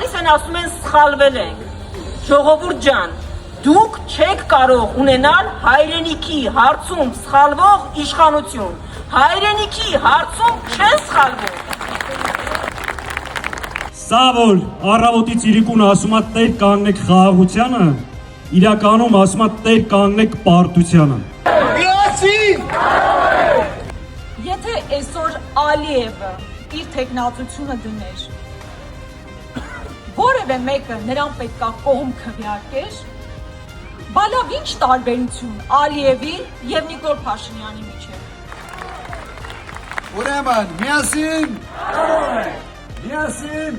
գալիս են ասում են սխալվել ենք։ Ժողովուրդ ջան, դուք չեք կարող ունենալ հայրենիքի հարցում սխալվող իշխանություն։ Հայրենիքի հարցում չեն սխալվում։ Սա որ առավոտից իրիկուն ասում է տեր կանգնեք խաղաղությանը, իրականում ասում է տեր կանգնեք պարտությանը։ Եթե այսօր Ալիևը իր թեկնածությունը դներ, որևէ մեկը նրան պետքա կողմ քվեարկեր, բալավ ինչ տարբերություն Ալիևի և Նիկոլ Փաշինյանի միջև։ Ուրեմն, միասին։ Միասին։